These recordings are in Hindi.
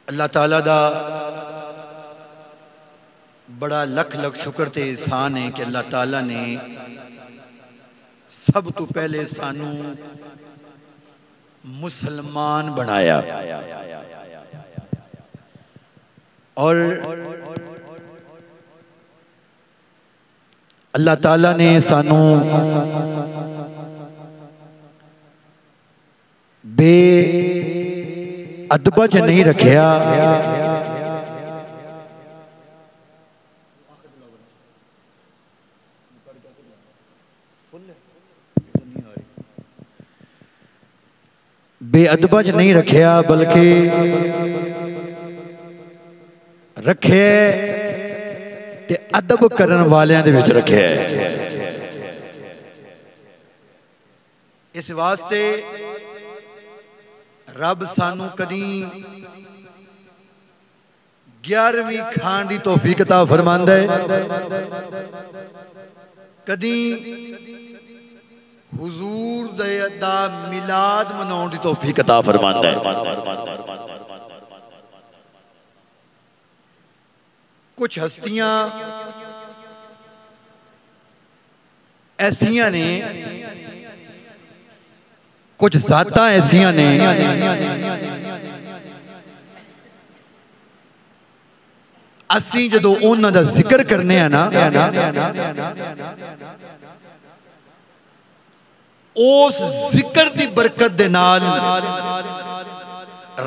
अल्लाह ताला दा बड़ा लख लख शुक्र ते एहसान है कि अल्लाह ताला ने सब तो पहले सानू मुसलमान बनाया और अल्लाह ताला ने सानू बे अदबा च नहीं रखिया, बेअदबा च नहीं रखिया बल्कि रखे ते अदब करन वालियां दे विच रखे। इस वास्ते रब सानू कदी 11वीं खान दी तौफीक अता फरमांदा है, कदी हुजूर दा मिलाद मनाउण दी तौफीक अता फरमांदा है। कुछ हस्तियां ऐसियां ने, कुछ जातां ऐसियां ने असीं जदों उन्हां दा जिक्र करने आ ना, उस जिक्र दी बरकत दे नाल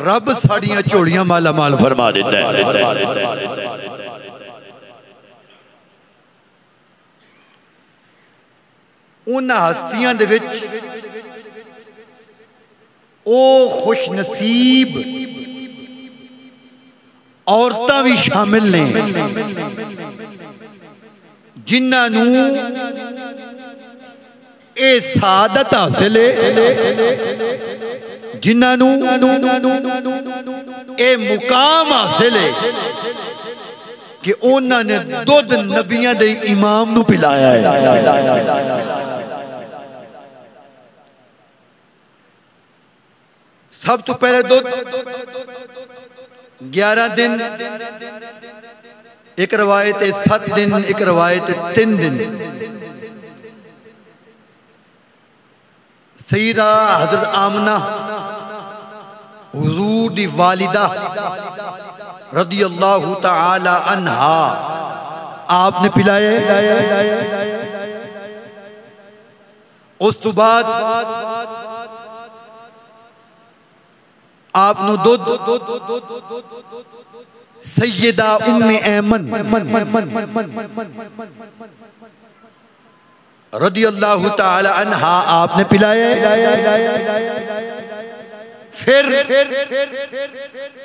रब साड़ियां झोलियां माला माल फरमा देता है। उन्हां हस्तियां दे विच ओ खुश नसीब औरतां भी शामिल ने जिन्हां नू ए सादत हासिल है, जिन्हां नू ए मुकाम हासिल है कि उन्हां ने दुध नबियां दे इमाम नू पिलाया है। सब तो पहले दुध 11 दिन, एक रवायत 7 दिन, एक रवायत 3 दिन। सईदा हजरत आमना हुजूर दी वालिदा रदी अल्लाह तआला अन्हा आपने पिलाया। उस तो बाद आपनु दुध सैयदा उम्मे ऐमन रदी अल्लाह तआला अन्हा आपने पिलाया। फिर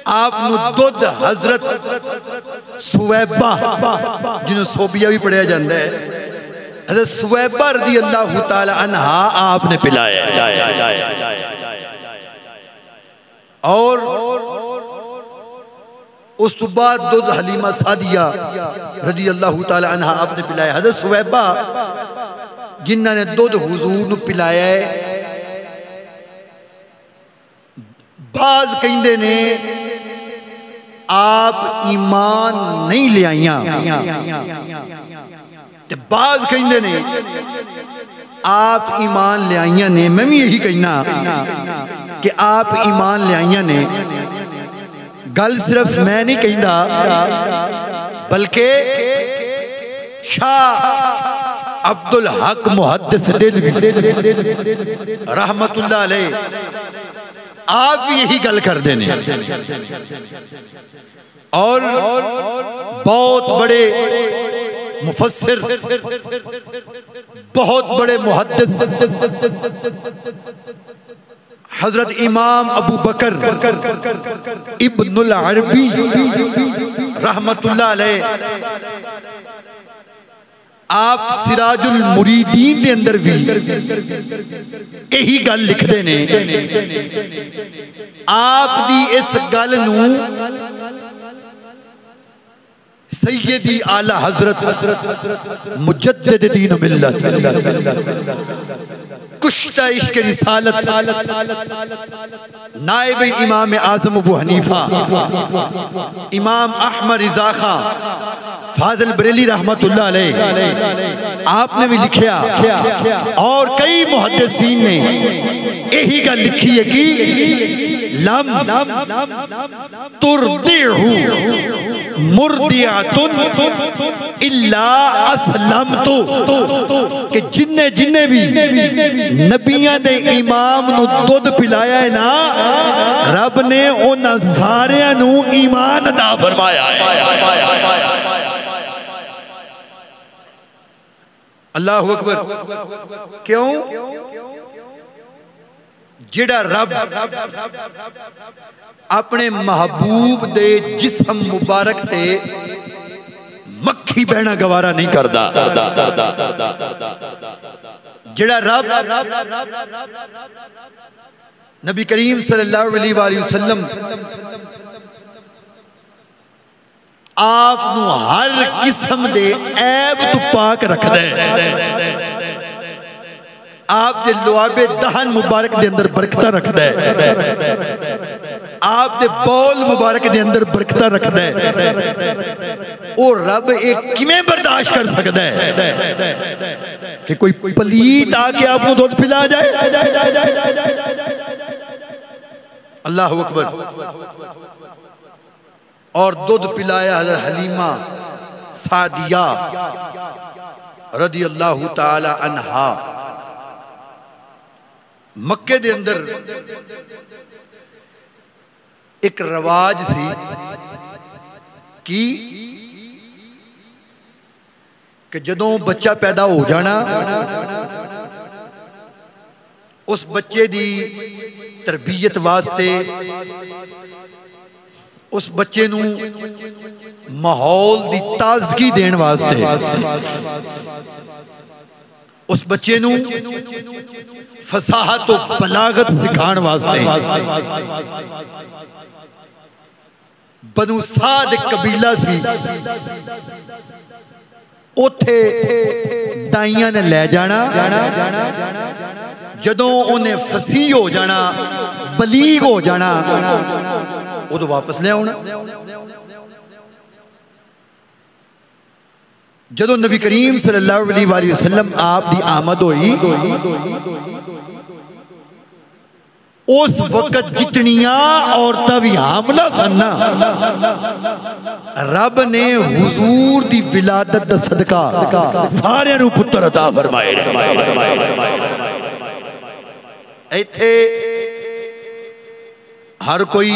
आपनु दुध हजरत सुवैबा, जिन्होंने सोबिया भी पढ़िया जाता है, हजरत सुवैबा रदी अल्लाह तआला अन्हा आपने पिलाया। और उस तो बाद दुध हलीमा सादिया रदी अल्लाह तआला अन्हा आपने पिलाया। हजरत सुवैबा जिन्हां ने दुध हुजूर नू पिलाया है, बाज कहंदे ने आप ईमान नहीं ले आईयां, ते बाज कहंदे ने आप ईमान ले आईयां ने। मैं भी यही कहना कि आप ईमान ले आईयां ने। गल सिर्फ मैं नहीं कहंदा बल्कि शाह अब्दुल हक मुहद्दिस रहमतुल्लाह अलैह आप यही गल कर देने। और बहुत बड़े मुफस्सिर, बहुत बड़े मुहद्दिस हजरत इमाम अबू बकर इब्नुल अरबी रहमतुल्लाह अलैह आप सिराजुल मुरीदीन के अंदर भी यही गल लिखते ने। आप दी इस गल नू सैयदी आला हजरत मुजद्दिद दीन मिल्लत कुश्ता इश्क रिसालत नायब इमाम आजम अबू हनीफा इमाम अहमद रिज़ा खां फाजिल बरेली रहमतुल्लाह अलैह आपने भी लिखा और कई मुहद्दिसीन ने यही गल लिखी है कि लम तुरदिहु मुर्दियातुन इल्ला असलमतु कि जिन्ने जिन्ने भी नबियां दे इमाम नू दुध पिलाया है ना रब ने उन्हां सारियां नू ईमान अता फरमाया है। अल्लाहु अकबर। क्यों? जिहड़ा रब अपने महबूब दे जिस्म मुबारक ते मक्खी बहना गवारा नहीं करता, जिहड़ा रब नबी करीम सल्लल्लाहु अलैहि वसल्लम आप नू हर किस्म दे ऐब तो पाक रखदा है, आप दे लुआबे दहन मुबारक दे अंदर बरकत रखदा है, आप दे बौल मुबारक दे अंदर बरकत रखदा है। ओ रब एक किवें बर्दाश्त कर सकदा है कि कोई पलीत आके आपको दूध पिला जाए? अल्लाह अकबर। और दूध पिलाया हज़रत हलीमा सादिया रदी अल्लाह ताला अन्हा। मक्के दे अंदर एक रवाज सी कि जदों बच्चा पैदा हो जाना उस बच्चे दी तरबियत वास्ते उस बच्चे नू माहौल दी ताजगी देने वास्ते उस बच्चे नू फसाहत और बलागत सिखाने वास्ते बनु साद कबीला सी उथे दाइयां ने ले जाना, जदों उन्हें फसीह हो जाना बलीग हो जाना उदों वापस ले आना। जदों नबी करीम सल्लल्लाहु अलैहि वसल्लम आप दी आमद हुई उस वक्त जितनियां औरतां भी हामला सन रब ने हुजूर दी विलादत दा सदका सारे नू पुत्र अता फरमाए। इत्थे हर कोई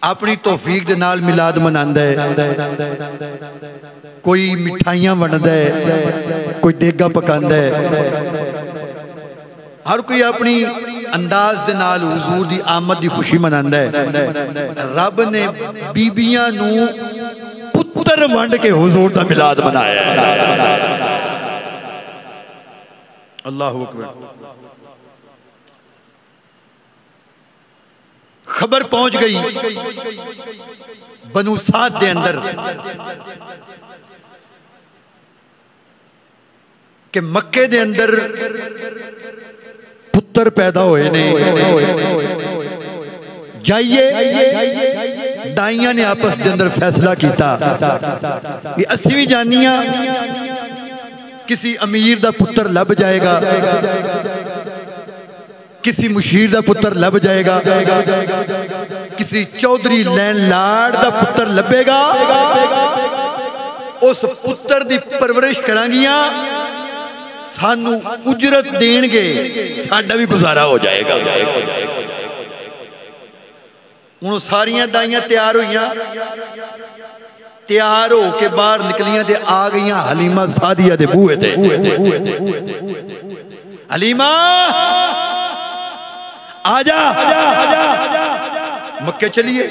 अपनी तौफीक दे नाल मिलाद मनांदा है, कोई मिठाइयां वंडदा है, कोई देगा पकांदा है, हर कोई अपनी अंदाज दे नाल हुजूर दी आमद दी खुशी मनांदा है। रब ने बीबियां नू पुत्र वंड के हुजूर दा मिलाद मनाया है। अल्लाहु अकबर। खबर पहुंच गई बनु साद दे अंदर कि मक्के दे अंदर पुत्र पैदा होए ने। जाइए दाइयां ने आपस के अंदर फैसला किया कि असी भी जानिया किसी अमीर दा पुत्र लब जाएगा, किसी मुशीर दा पुत्र लब जाएगा, किसी चौधरी लैन लाड़ दा पुत्र लभेगा, उस पुत्र दी परवरिश करांगियां, सानू उजरत देंगे, साडा भी गुजारा हो जाएगा। हुण सारियां दाइयां तैयार हुईयां, तैयार हो के बाहर निकलियां ते आ गईयां हलीमा सादिया दे बूहे ते। हलीमा आजा, मक्के चलिए।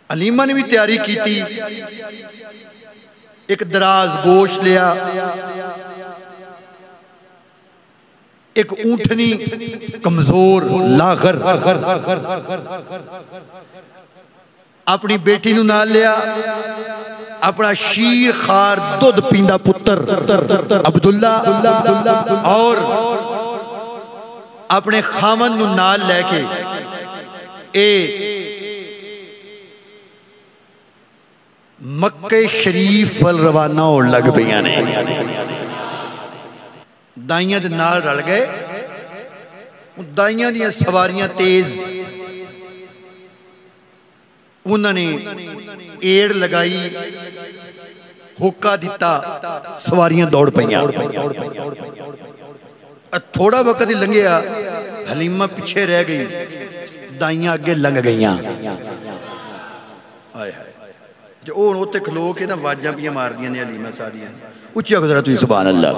हलीमा ने भी तैयारी की थी, एक दराज गोश लिया, एक ऊंटनी कमजोर लागर, अपनी बेटी नूं नाल लिया, अपना शीर खार दुध पींदा पुत्र अब्दुल्ला और अपने खामन नूं नाल लैके मक्के शरीफ वल रवाना होने लग पईयां ने। दाइयां दे नाल रल गए। दाइयां दियां सवारियां तेज, उन्होंने एड़ लगाई, होका दिता, सवारियां दौड़ पईयां। थोड़ा वक्त ही लंघिया, हलीमा पिछे रह गई, दाइयां अगे लंघ गईयां। जो उत्ते खलो के ना वाजा पियां मारदियां ने हलीमा सादियां, उच्चा गुजरा तुसीं सुभान अल्लाह।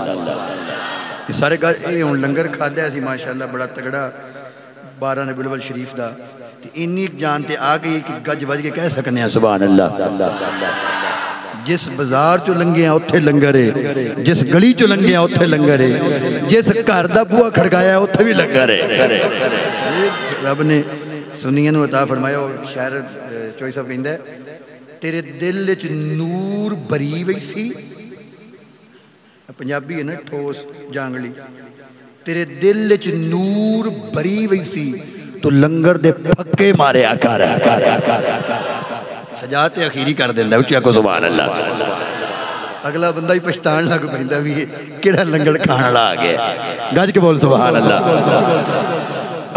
सारे ये हुण लंगर खादा सी माशाअल्लाह बड़ा तगड़ा 12 रबीउल अव्वल शरीफ का, इन्नी जान ते आ गई कि गज बज के कह सकने हैं सुभान अल्लाह। जिस बाजार चो लंघे उत्थे लंगर है, जिस गली चो लंघे उत्थे लंगर है, जिस घर का बूहा खड़काया उत्थे भी लंगर है। रब ने सुनिया नूं अता फरमाया। शायर चोई साहब कहंदा है, तेरे दिल च नूर भरी वही सी, पंजाबी है ना ठोस जांगली, तेरे दिल च नूर भरी वही सी, तो लंगर दे पक्के मारिया कर। सजा ते अखीरी कर देंदा, उच्चा को सुभान अल्लाह। अगला बंदा ही पछतान लग पैंदा भी किहड़ा लंगर खाण वाला आ गया। गज के बोल सुभान अल्लाह।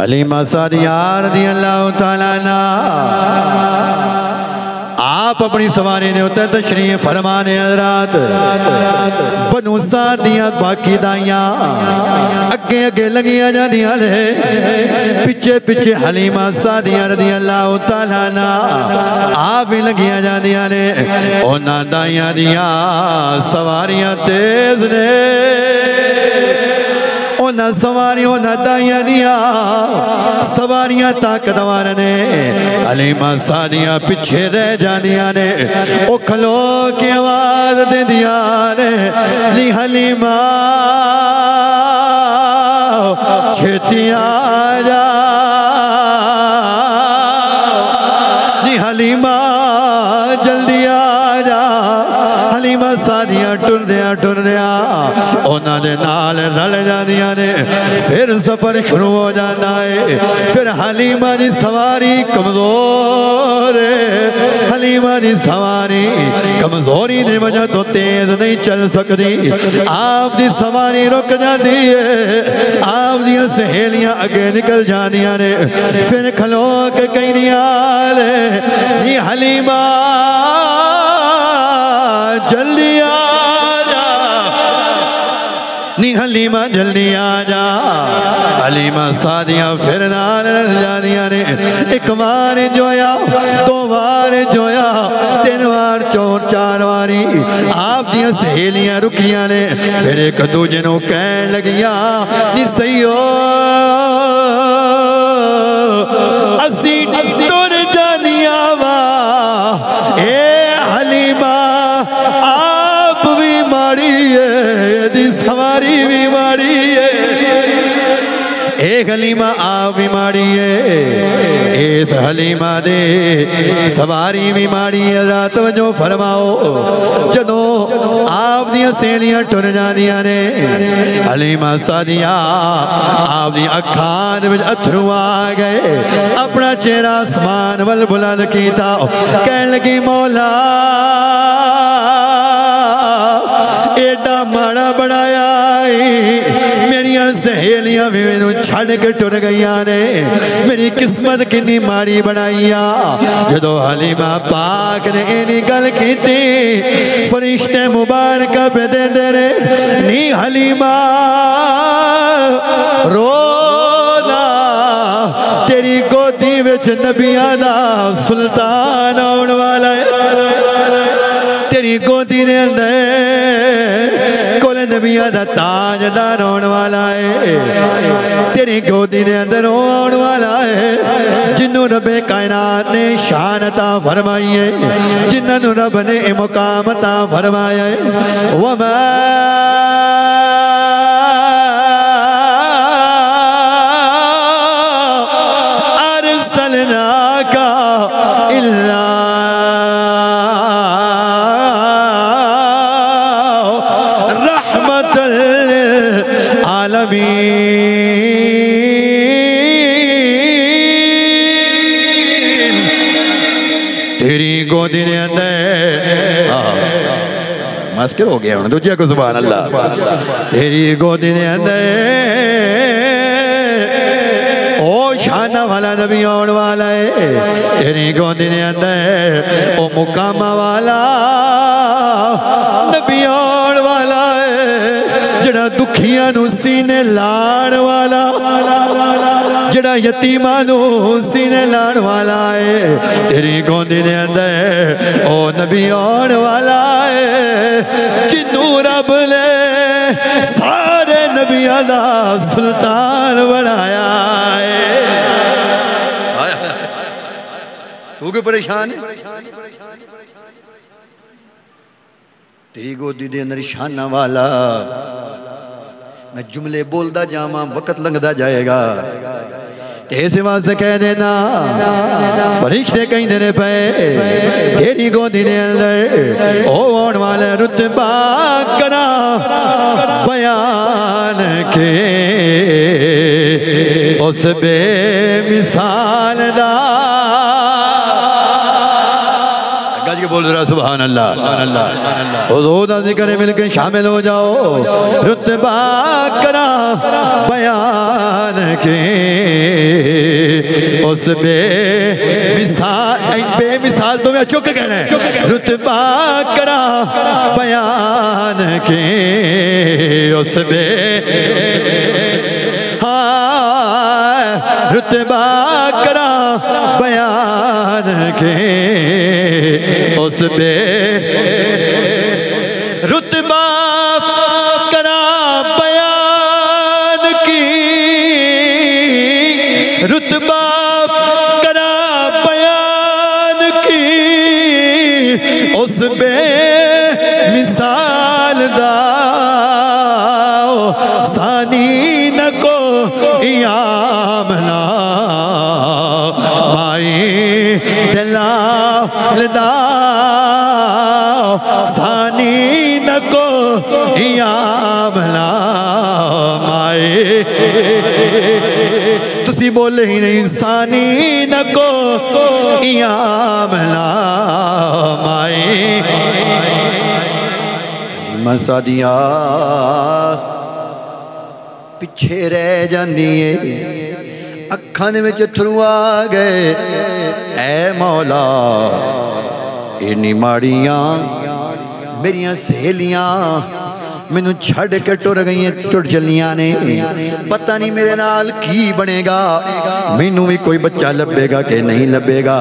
हलीमा सादिया रज़ियल्लाहु तआला अन्हा आप अपनी सवारी ने उतर तशरीफ फरमाने हज़रात। बनु सादिया बाकी दाइयां अगे अगे लगियां जांदियां ने, पिछे पिछे हलीमा सादिया रज़ियल्लाहु तआला अन्हा आप भी लगियां जांदियां ने। उन्हां दाइयां दियां सवारियां तेज ने, उन्हां सवारियां उन्हां दाइयां दियां सवारियां ताकतवर ने। हलीमा सादिया पिछे रह जांदियां ने, ओ खलो के आवाज देंदियां ने, नी हलीमा छेती आ जा, नी हलीमा जल्दी आ जा। हलीमा सादिया टुरदिया उन्हां दे नाल रल जांदियां ने। फिर सफर शुरू हो जाता है। फिर हलीमा दी सवारी कमजोर है, हलीमा दी सवारी कमजोरी की वजह तो तेज नहीं चल सकती। आप दी सवारी रुक जाती है, आप दी सहेलियां अगे निकल जांदियां ने। फिर खलो के कहदियां ने, हलीमा जल्दी आ जा, नी हलीमा जल्दी आ जा। हलीमा सादिया फिर नाल जादियां ने। एक बार जोया, दो बार जोया, तीन बार, चौर चार बारी आप दी सहेलियां रुकियां ने। फिर एक दूजे नूं कहन लगियां, नी सहीओ असी टुर जानियां वा, ए हलीमा आप भी माड़ी है, दी सवारी भी माड़ी है, एक हलीमा आप भी माड़ी है, इस हलीमा दे सवारी भी माड़ी है। रात वजो फरमाओ, जदों आप दी सहेलियां टुर जांदियां ने, हलीमा सादिया आप दी अखां दे विच अथरू आ गए। अपना चेहरा आसमान वल बुलंद कीता, कहन लगी, मौला एडा माड़ा बनाया, मेरिया सहेलियां भी मैनू छड़ के टुर गई ने, मेरी किस्मत कितनी माड़ी बनाई आ। जदों हलीमा पाक ने इन्हीं गल की, फरिश्ते मुबारक पे देंदे ने, नी हलीमा रोना, तेरी गोदी विच नबियां दा सुल्तान आउण वाला है, तेरी गोदी दे अंदर कुल नबियां दा ताजदार होने वाला है, तेरी गोदी दे अंदर होने वाला है। जिन्हों रबे कायनात ने शान अता फरमाई है, जिन्होंने रब ने मुकाम अता फरमाया है। वमा अरसलनाका इल्ला तेरी गोदी ने अंदर मस्कर हो गया दूजे को सुभान अल्लाह तेरी गोदी ने अंदर ओ शाना वाला नबी आने वाला है तेरी गोदी ने अंदर ओ मुकामा वाला नबी आने वाला है जड़ा दुखियां नू सीने लाण वाला जड़ा यतीमा नू सीने लाण वाला है तेरी गोदी ने अंदर ओ नबी आने वाला है जिन्नू रब ले सारे नबियां दा सुल्तान बनाया है। तू क्यों परेशान है? तेरी गोदी दे अंदर शाना वाला मैं जुमले बोलदा जावां वक्त लंघदा जाएगा इस वास्ते कह देना फरिश्ते कहंदे ने पे तेरी गोदी दे अंदर ओ आने वाले रुतबा करा बयान के उस बेमिसाल दा बोल रहा सुभान अल्लाह हुजूर दा जिक्र मिलके शामिल हो जाओ रुतबा करा बयान के उस बेमिसाल तो मैं चुक कहना है रुतबा करा बयान के उस रुतबा करा बयान के उस बे रुतबा करा बयान की रुतबा करा बयान की उस बे मिसाल दा सानी न को यामना माई दिला लदा सानी न को यामना माए तुसी बोले ही नहीं सानी न को यामना माए मसादिया पिछे रह जानी है अखां दे विच अथरू आ गए ऐ मौला इन्नी माड़ियां मेरियां सहेलियां मैनू छड़ के टुर गई टुर चलियां ने पता नहीं मेरे नाल की बनेगा मैनू भी कोई बच्चा लभेगा कि नहीं लभेगा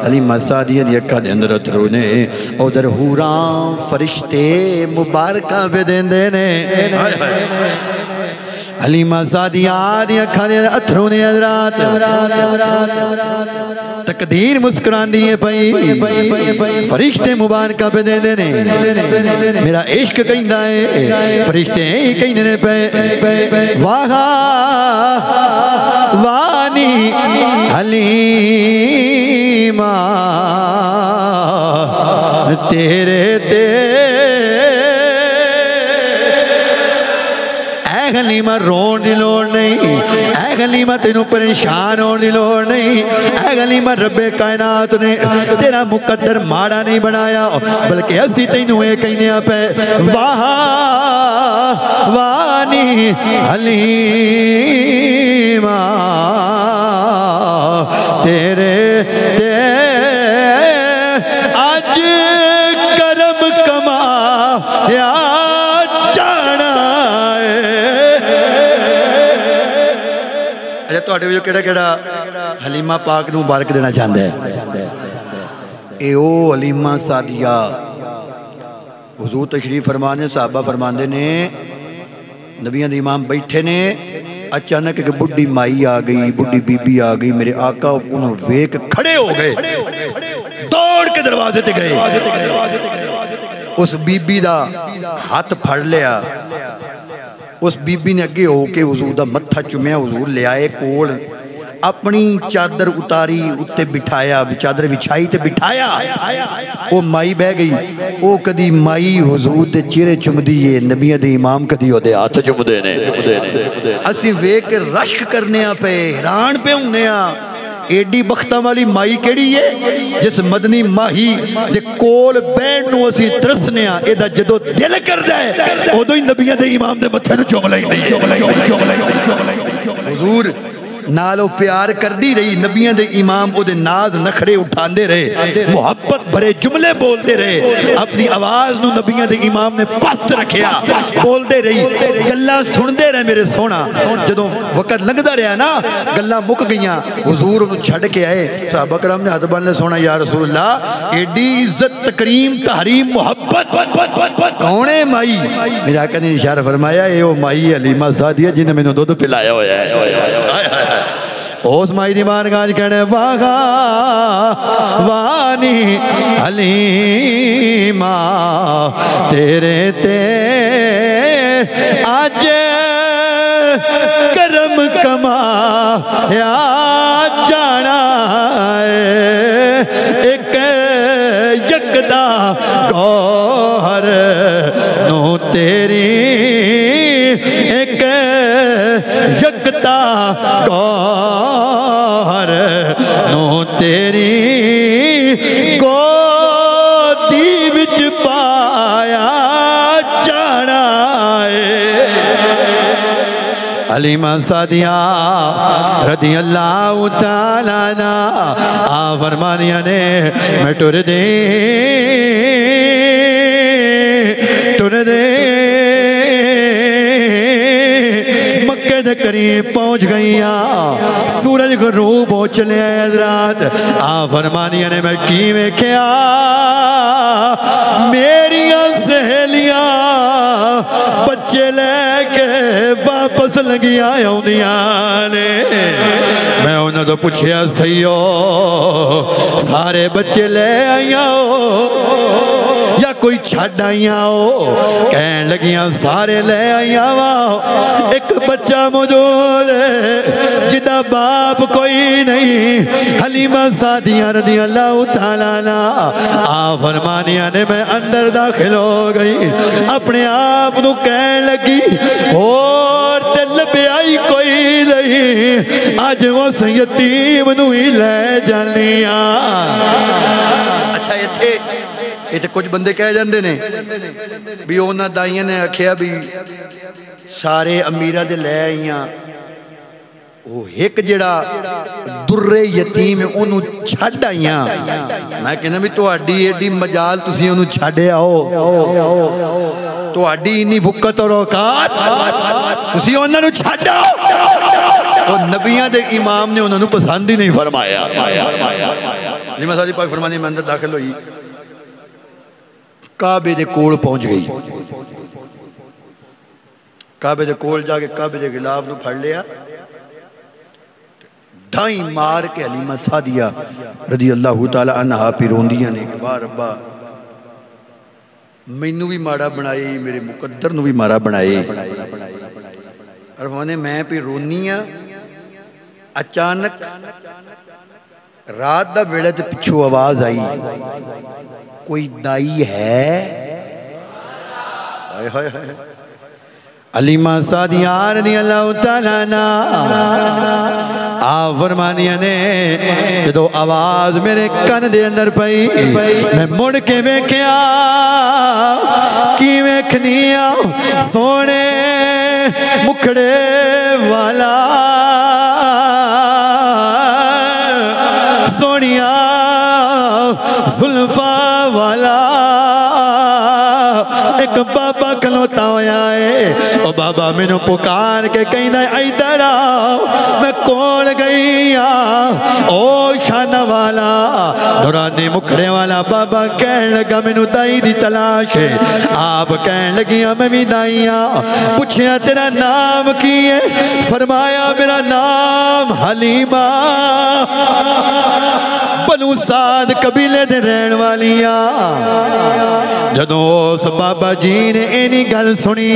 हलीमा सादिया दी अखां दे अंदर अथरू ने उधर हूरां फरिश्ते मुबारकां पे देंदे ने हलीमा सादिया दी अखां दे अथरू ने हज़रात तकदीर मुस्कुरांदी है पई फरिश्ते मुबारका पे दे देने मेरा इश्क कहंदा है फरिश्ते ही कहंदे ने पे वाह वानी हलीमा तेरे ते हलीमा रोन की लोड़ नहीं ऐ हलीमा तेनू परेशान होने की लोड़ नहीं ऐ हलीमा रब्बे कायनात ने तेरा मुकद्दर माड़ा नहीं बनाया बल्कि असी तेनू ये कहने पे वाह वानी हलीमा तेरे ते आज करम कमा या हलीमा पाक नू मुबारक देना चाहता है ए ओ हलीमा सादिया हुजूर तशरीफ फरमाने साहबा फरमाते ने नबियां दे इमाम बैठे ने अचानक एक बुढ़ी माई आ गई बुढ़ी बीबी आ गई मेरे आका उन्होंने वेख खड़े हो गए दौड़ के दरवाजे ते गए उस बीबी दा हाथ फड़ लिया उस बीबी ने अगे होके हुजूर दा मत्था चुमिया हुजूर ले आए कोल अपनी चादर उतारी उत्ते बिठाया चादर बिछाई ते बिठाया वो माई बह गई वो कदी माई हुजूर दे चेहरे चुमदी है नबियां दे इमाम कदी ओदे हाथ चुमदे ने असी वेख के रश्क करने पे हैरान पे होने एडी बख्तां वाली माई केड़ी है जिस मदनी माही दे कोल बैठ नूं असीं तरसने आ। एदा जदों दिल करदा है उदों ही नबियां दे इमाम दे मत्थे नूं चुम लैंदी है। हुजूर नालों प्यार करदी रही, नबियां दे इमाम ओदे नाज नखरे उठांदे रहे, मुहब्बत भरे जुमले बोलते रहे, अपनी आवाज नूं नबियां दे इमाम ने पस्त रखिया, बोलते रही, गल्लां सुनदे रहे। मेरे सोना जदों वक्त लंघदा रहा ना, गल्लां मुक गईयां, हुजूर उन्होंने छड़ के आए। सहाबा करम ने हाथ बन ले, सोना या रसूल अल्लाह एडी इज्जत तकरीम तहरीम मुहब्बत कौन है माई? मेरे आका ने इशारा फरमाया ए ओ माई हलीमा सादिया जिन्हें मैंने दूध पिलाया होया है। उस माई दी बारगाह कहने वागा वानी हलीमा तेरे ते आज करम कमाया जाना एक यकदा गौहर नो तेरी एक यकदा गौहर नो तेरी गोदी विच पाया जाना हलीमा सादिया रदी अल्लाह तआला ना आ फरमानिया ने मैं टुर दे मक्के दे करीब पहुंच गई। सूरज गरूब हो चले हजरात। आ फरमानिया ने मैं की वेख्या मेरिया सहेलियां बच्चे लेके वापस लगिया आउंदियां ने। मैं उन्होंने तो पूछया सही हो सारे बच्चे ले आईया हो या कोई छड़ आईया हो? कहन लगियां सारे ले आईया वा, एक बच्चा मौजूद है जिदा बाप कोई नहीं। हलीमा सादिया रदी अल्लाह तआला ना आ फरमानिया ने मैं अंदर दाखिल हो गई, अपने आप को कहन लगी और दिल ब्याई कोई नहीं, अज उस यतीम नूं ही ले जानी आ। अच्छा इत्थे तो कुछ बंदे कह जाते ने भी उन्होंने दाइया ने आख्या भी सारे अमीरां दे लै आईयां, वो एक जड़ा दुर्रे यतीम है उन्होंने छड़ आईयां। मैं कहना भी तुहाडी एडी मजाल तुसीं उन्होंने छड़ आओ, तुहाडी इन्नी फुकत और औकात तुसीं उन्होंने छड़ आओ। और नबियां दे इमाम ने उन्होंने पसंद ही नहीं फरमाया। हलीमा सादी पाक फरमानी मैं अंदर दाखिल हुई, काबे दे कोल पहुंच गई, काबे दे कोल जाके काबे दे गिलाफ नूं फड़ लिया, ढाई मार के हलीमा सादिया रदी अल्लाह तआला अन्हा पिरोंदियां ने कि वाह रब्बा मैनू भी माड़ा बनाए, मेरे मुकद्दर नूं भी माड़ा बनाए। अरफाने मैं भी रोनी आ। अचानक रात दा वेले ते पिछू आवाज आई कोई दाई है? हाय हाय हाय। हलीमा सादिया रज़ी अल्लाह तआला ना आ फरमानिया ने जो आवाज मेरे कन दे अंदर पई, मैं मुड़ के वेख्या की वेखनी आ सोने मुखड़े वाला सोनिया जुल्फा वाला एक बाबा खलोता होया है। ओ बाबा मैनू पुकार के कहना इधर आओ, मैं कोल गई ओ शाना वाला दुरानी मुखड़े वाला बाबा कहन लगा मैनू दाई दी तलाश है। आप कहन लगिया मैं भी दाई हाँ। पूछया तेरा नाम की है? फरमाया मेरा नाम हलीमा बनु साद कबीले दे रहन वालिया। जदों उस बाबा जी ने इन्हीं गल सुनी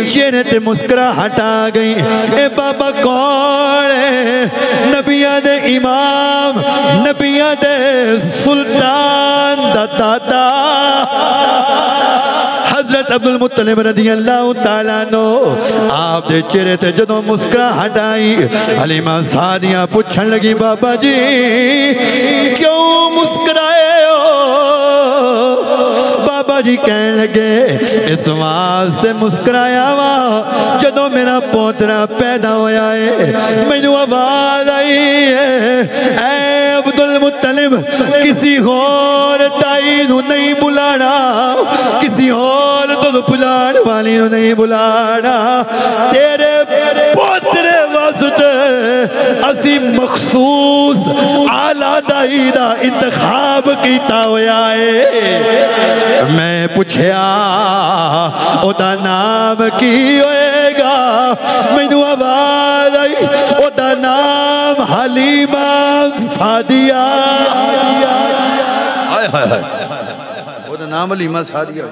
चेहरे ते मुस्कुराहट आ गई। ए बाबा कौन है? नबिया दे इमाम, नबिया दे सुल्तान दा दादा हजरत अब्दुल मुत्तलिब रज़ियल्लाहु ताला नो आप दे चेहरे ते जदों मुस्कुराहट आई हलीमा सादिया पूछन लगी बाबा जी क्यों मुस्कुराए हो? बाबा जी कहन लगे इस वास्ते मुस्कुराया वा जदों मेरा पोतरा पैदा होया है मैनू आवाज आई है ऐ अब्दुल मुत्तलिब किसी होर ताई नू नहीं बुलाना, किसी और तो बुलाने वाली नू नहीं बुलाना, तेरे पोतरे वास्ते असी मखसूस आला दाई दा इंतखाब कीता होया है। मैं पूछया ओदा नाम की होएगा? मैनू आवाज आई ओदा नाम हलीमा सादिया। हाय हाय हाय ओदा नाम हलीमा सादिया।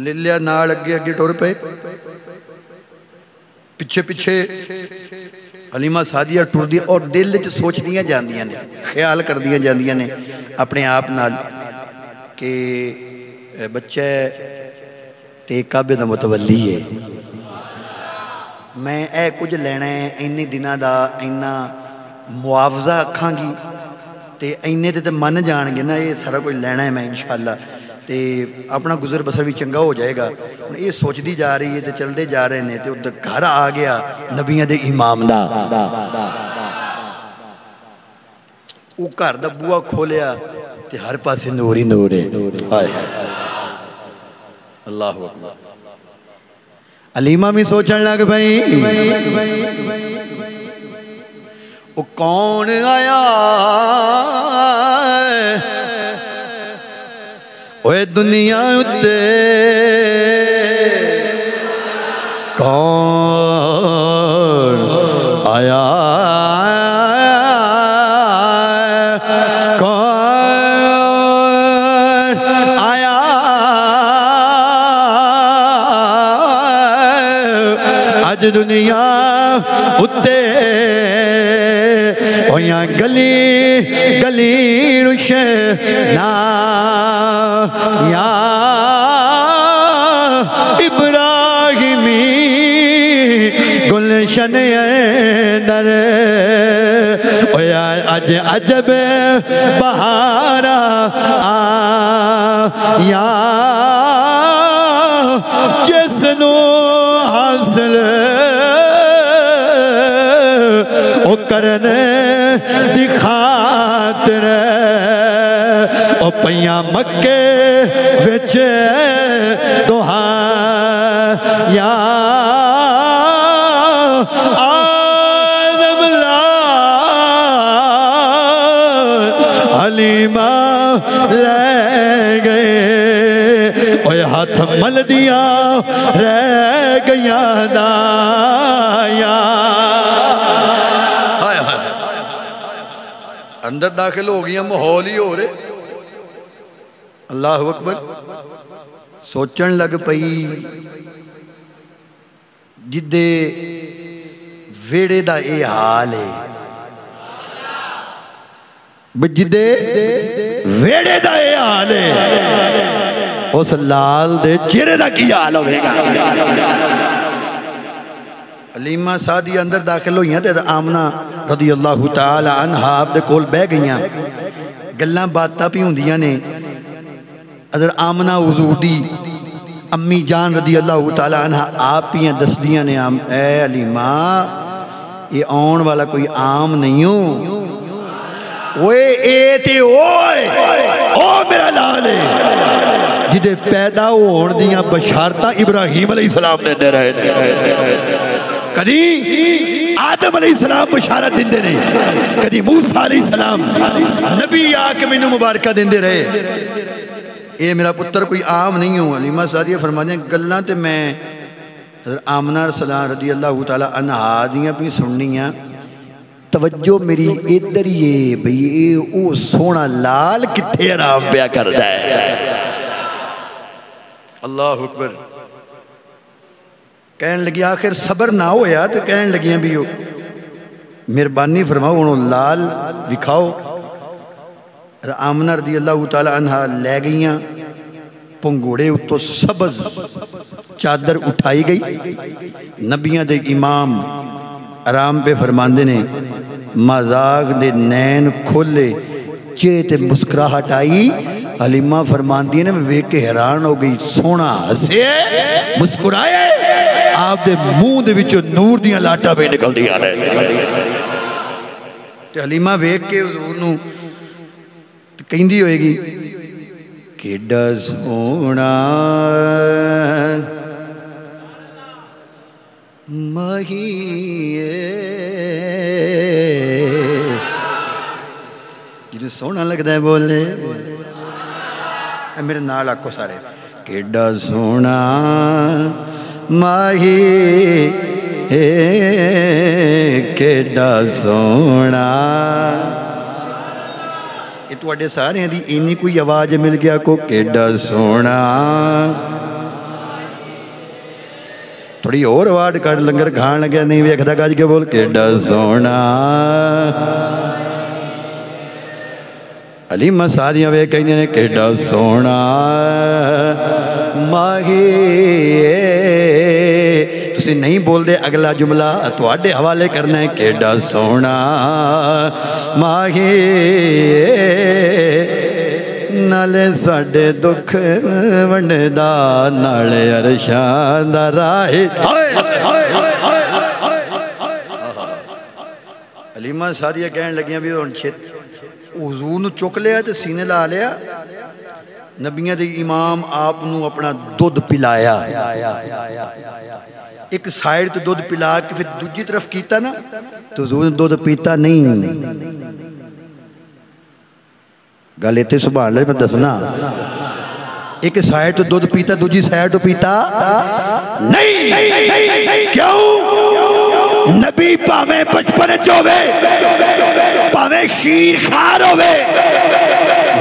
ले लिया नाल अगे अगे टुर पे पिछे पिछे हलीमा सादिया टुरदी और दिल च सोचदियां जांदियां ने ख्याल करदियां जांदियां ने अपने आप नाल कि बच्चा ते काबे दा मुतवली है, मैं ए कुछ लेना है इन्ने दिनों का इन्ना मुआवजा आखांगी तो इन्ने ते मन जाएंगे ना ये सारा कुछ लेना है मैं इंशाअल्लाह तो अपना गुजर बसर भी चंगा हो जाएगा। हुण ये सोचती जा रही है तो चलते जा रहे हैं तो उधर घर आ गया नबियां दे इमाम दा वो घर दा बूहा खोलिया तो हर पासे नूर ही नूर है। अल्लाह अकबर। हलीमा भी सोचन लग पई वो कौन आया ओए दुनिया उत्ते कौन आया कौन आया अज दुनिया उत्ते ओया गली गली रुश ना या इब्राहिमी गुलशन अंदर ओया अज अजब बहारा या जिसनू हासिल ओ करने दिखातर ओ पैया मक्के विच दुहा या आदम हलीमा ले गए ओए हाथ मल दिया रह गया दाया। अंदर दाखिल हो गया माहौल ही हो रहे। अल्लाह अकबर। सोचन लग पई जिदे वेड़े दा ये हाल है जिदे वेड़े दा ये हाल है उस लाल दे चेहरे दा की हाल होगा। हलीमा सादी अंदर दाखिल हुई तो आमना रज़ियल्लाहु ताला अन्हा दे कोल बह गई गल्लां बातां भी होंदियां ने। अदर आमना हुजूर दी अम्मी जान रज़ियल्लाहु ताला अन्हा आप ही दसदियां ने आम ए हलीमा ये आने वाला कोई आम नहीं हो ओए ए ते ओए ओ मेरा लाल है जिदे पैदा होने दियां बशारतां इब्राहीम अलैहिस्सलाम ने दे रहे कदी आदम अलैहिस्सलाम बशारत देंदे ने कदी मूसा अलैहिस्सलाम नबी आके मैनू मुबारका देंदे रहे ये मेरा पुत्र कोई आम नहीं हो। हलीमा सादिया फरमाने गल्लां ते मैं आमना रज़ियल्लाहु ताला अन्हा दियां भी सुननियां तवज्जो मेरी इधर ही है भई ओ सोहना लाल किथे आराम पिया करदा है। अल्लाह अकबर। कहन लगी आखिर सबर ना होया तो कहन लगी भी मेहरबानी फरमाओ हुण लाल विखाओ। आमना रज़ियल्लाहु ताला अन्हा लै गईयां पंगोड़े उत्तों सबज चादर उठाई गई। नबियां दे इमाम आराम पे फरमांदे ने, मजाक दे नैन खोले, चेहरे ते मुस्कुराहट आई। हलीमा फरमांदी ने, मैं वेख के हैरान हो गई, सोना हसे मुस्कुराए, आप दे मुंह दे विचों नूर दियां लाटां पे निकलदियां ने। ते हलीमा वेख के हुजूर नूं कहंदी होएगी, केडा सोना माही जिन्हें सोना लगता है बोले, मेरे नाल आखो सारे, केडा सोना माही केडा सोना। ये तुहाडे सारे दी इन्नी कोई आवाज मिल गया को, केडा सोना। थोड़ी और आवाज कर, लंगर खान लगे नहीं वेखदा गज के बोल, केडा सोना। हलीमा सादियां वे कहंदियां ने, केडा सोना माही। तुसी नहीं बोलते अगला जुमला तुहाडे हवाले करना है, केडा सोना माही। नाले साडे दुख वंडदा, नाले अरशां दा राही। हलीमा सादिया कहन लगियां भी हुण हुजूर नूं चुक लिया तो सीने ला लिया। नबियां दे इमाम आप नूं अपना दुध पिलाया, एक साइड तो दुध पिला के फिर दूजी तरफ कीता ना, तो हुजूर ने दुध पीता नहीं। गल इत्थे सुभान अल्लाह मैं दसना, एक साइड तो दुध पीता, दूजी साइड तो पीता नहीं। क्यों? नबी भावें बचपन च होवे, भावें शीर खार होवे,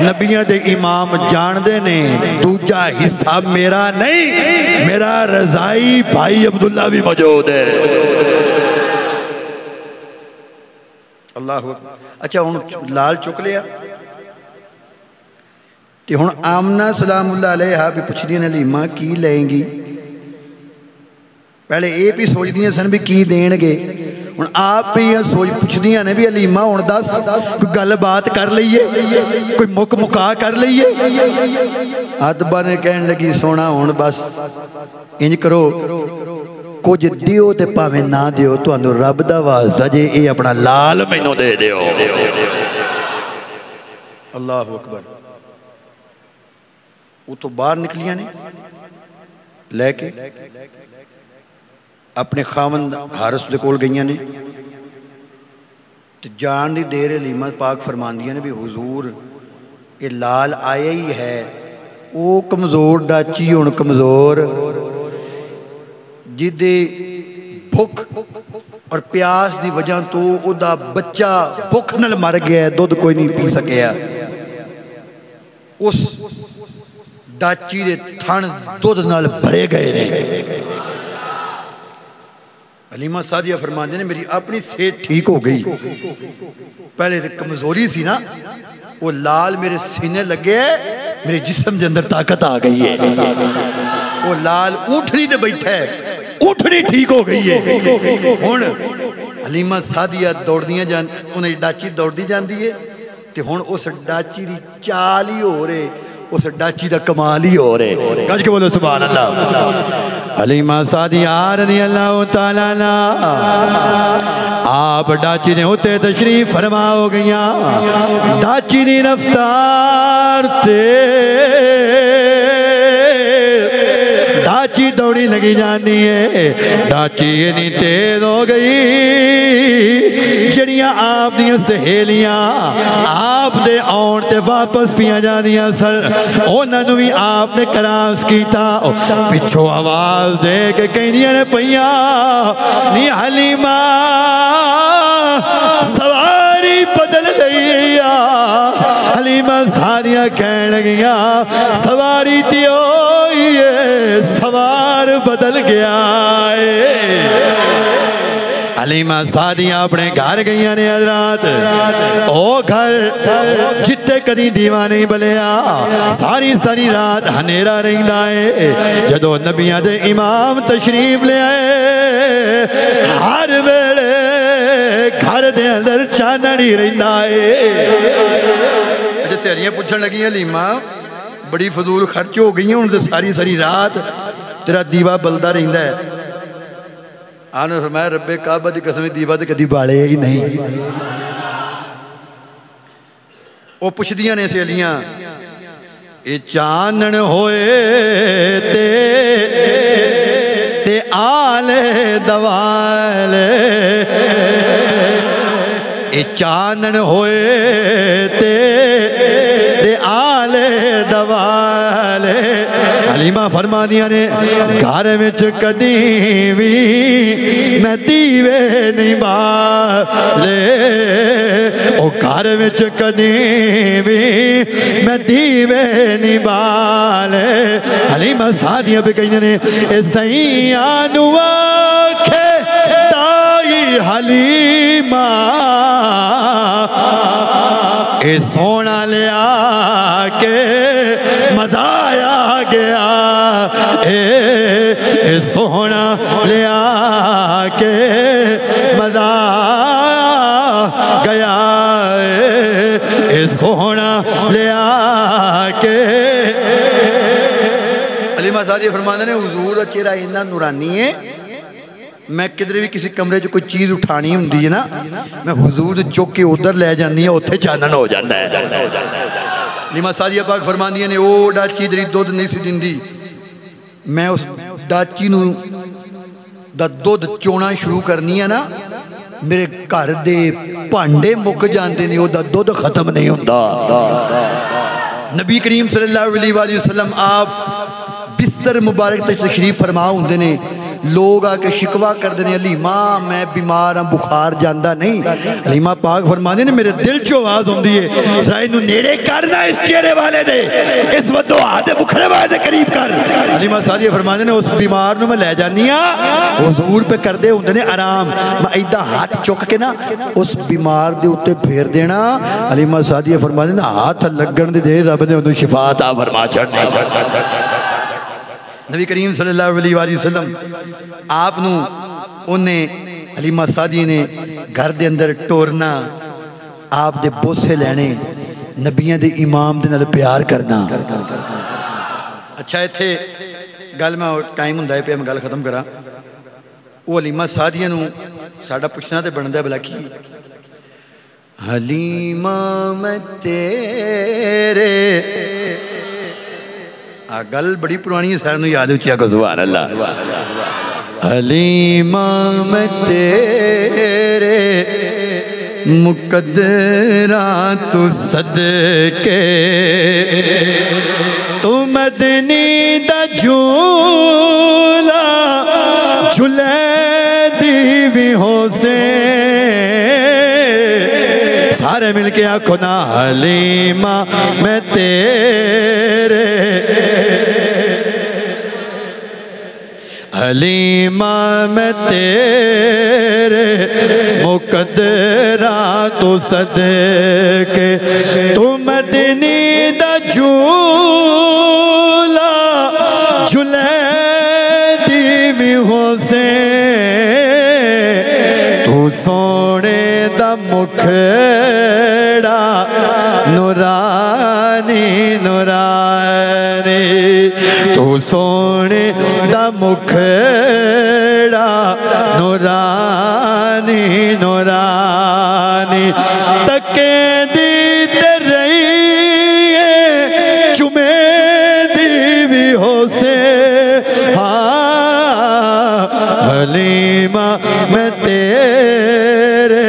नबियां दे इमाम जानदे ने दूजा हिस्सा मेरा नहीं, मेरा रजाई भाई अब्दुल्ला भी मौजूद है। अल्लाह। अच्छा हुण लाल चुक लिया ते हुण आमना सलामुल्लाह अलैहा भी पुछदियां ने, हलीमा की लेंगी? पहले ये भी सोचदियां सन भी की देणगे, हुण आप भी सोच पुछदियां ने भी हलीमा हुण दस कोई गल बात कर लईए, कोई मुक मुका कर लईए। अदबा ने कहन लगी, सोना हुण बस इंज करो, कुछ दियो ते भावें ना दियो, तुहानू रब दा वास्ता जे ये अपना लाल मैनू दे दियो। अल्लाह अकबर। उतो बाहर निकलियां ने लैके अपने खावंद हारस दे कोल गईयां ने, ते जान दी देर हलीमा पाक फरमांदियां ने भी हुजूर ये लाल आया ही है, वो कमजोर डाची हुण कमजोर, जिदे भुख और प्यास की वजह तो उदा बच्चा भुख नाल मर गया, दुध कोई नहीं पी सकिया, उस डाची दे थण दुध नाल भरे गए ने। हलीमा सादिया फरमाते ने मेरी अपनी सेहत ठीक हो गई, पहले तो कमजोरी सी ना, वो लाल मेरे सीने लगे, मेरे जिस्म के अंदर ताकत आ गई है। वो लाल ऊठनी ते बैठा है, ऊठनी ठीक हो गई है। हुण हलीमा सादिया दौड़दियां जान, उन्हें डाची दौड़दी जाती है, तो हुण उस डाची की चाल ही हो रहे, उस डाची का कमाल ही हो रहे। गज के बोलो सुभान अल्लाह। हलीमा सादिया रज़ियल्लाहु ताला अन्हा आप डाची ने होते तशरीफ फरमा हो गईया। डाची दी रफ्तार ते डाची दौड़ी लगी जाती है, डाची इतनी तेज हो गई जड़ियां आप दियां सहेलियां आप दे आउण ते वापस पिया जादियां सन, उन्होंने भी आपने क्रॉस किया। पिछों आवाज दे के कहदियां ने पईया नी हलीमा सवारी बदल गई। हलीमा सारियां कहन लगियां सवारी दियो सवार बदल गया है। हलीमा सादियां अपने घर गई ने हजरात। ओ घर जिथे कदी दीवा नहीं बलिया, सारी सारी रात हनेरा रहिंदा है। जदों नबियां दे इमाम तशरीफ ले आए, हर वेले घर दे अंदर चानन ही रहिंदा है। जैसे हरियां पूछन लगी हलीमा बड़ी फजूल खर्च हो गई हूं तो सारी सारी रात तेरा दीवा बलदा रहिंदा है। आने फरमाया रब्बे काबा दी कसम दीवा तो कदी बाले ही नहीं। वो पुछदियां ने सहेलियां ये चानन होए ते आले दवाले, ये चानन होए ते आले दवाले। हलीमा फरमा दिया ने घर विच कदी भी मैं दीवे नहीं बाले, ओ घर विच कदी भी मैं दीवे नहीं बाले। हलीमा सादियां भी कही ने ए सैया नू आखे ताई हलीमा ए सोना लिया के मदाया गया, ए सोना लिया के मदाया गया, ए सोना लिया के। हलीमा सादिया फरमाते ने हुजूर दा चेहरा इन्ना नूरानी है, मैं किधर भी किसी कमरे च कोई चीज़ उठानी होंदी है ना, मैं हुजूर चुक के उधर ले जानी है, उत्थे चानन हो जाता है। हलीमा सादिया पाक फरमांदियां ने ओ डाची तेरी दुध नहीं सी दिंदी, मैं उस डाची नूं दा दुध चोना शुरू करनी है ना, मेरे घर दे भांडे मुक जाते ने, ओदा दुध खत्म नहीं होंदा। नबी करीम सल्लल्लाहु अलैहि वसल्लम आप बिस्तर मुबारक ते तशरीफ फरमा होंदे ने, लोग आके शिकवा करते हैं हलीमा मैं बीमार हाँ बुखार जाता नहीं। हलीमा पाक फरमाते ने मेरे दिल चो आवाज आती है जरा इनू नेड़े करना इस चेहरे वाले दे, इस वद्दो हाथ बुखरे वाले दे करीब कर। हलीमा सादिया फरमाते ने उस बीमार नू मैं ले जानी हाँ, हुजूर पे करते होंगे ने आराम, मैं इदा हाथ चुक के ना उस बीमार दे उत्ते फेर देना। हलीमा सादिया फरमाते ने हाथ लगन दे दे रब ने उन्हें शिफा अता फरमा छड़नी। नबी करीम सल्लल्लाहु अलैहि वसल्लम आप उन्हें हलीमा सादी ने घर दे अंदर टोरना, आप दे बोसे लेने, नबियां दे इमाम दे नाल प्यार करना। अच्छा इत्थे गल मैं टाइम हुंदा है पे मैं गल खत्म करा। वो हलीमा सादिया नूं साडा पुछना ते बनदा भला की हलीमा मैं तेरे आ गल बड़ी पुरानी है, सारे याद उचिया को सुभान अल्लाह। हलीमा मैं तेरे मुकद्दरा तू सदके, तू मदनी दा झूला झूले दी भी हो से, सारे मिलके आखो ना हलीमा मैं तेरे, हलीमा मैं तेरे मुकद्दरा तो सदके, तू मदनी दा झूला झूले दी भी हो से, तू सोने दा मुखड़ा नूरानी नूरानी, तू सोने दा मुखड़ा नूरानी नूरानी, तके दी ते रही चुमे दी भी हो से, हाँ हलीमा मैं तेरे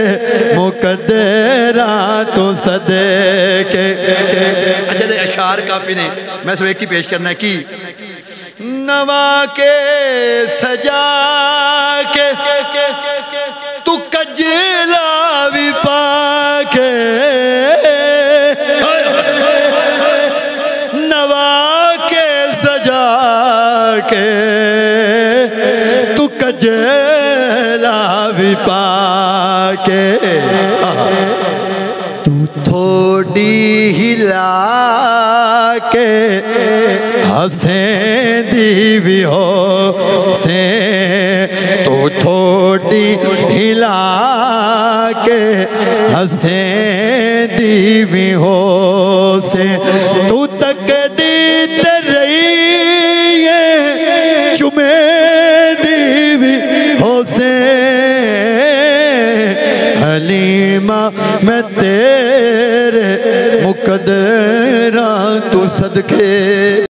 मुकद्दरा तो सदके। अच्छा तो अशार काफी ने, मैं सिर्फ एक ही पेश करना है कि नवा के सजा के तू कजला भी पाके, नवा के सजा के तू कजला भी पाके तू थोड़ी हिला के हंसे दीवी हो से तू थोड़ी हिला के हंसे दीवी हो से तू तक दीते रही है चुमे दीवी हो से हलीमा मैं तेरे मुकद्दरा तू सदके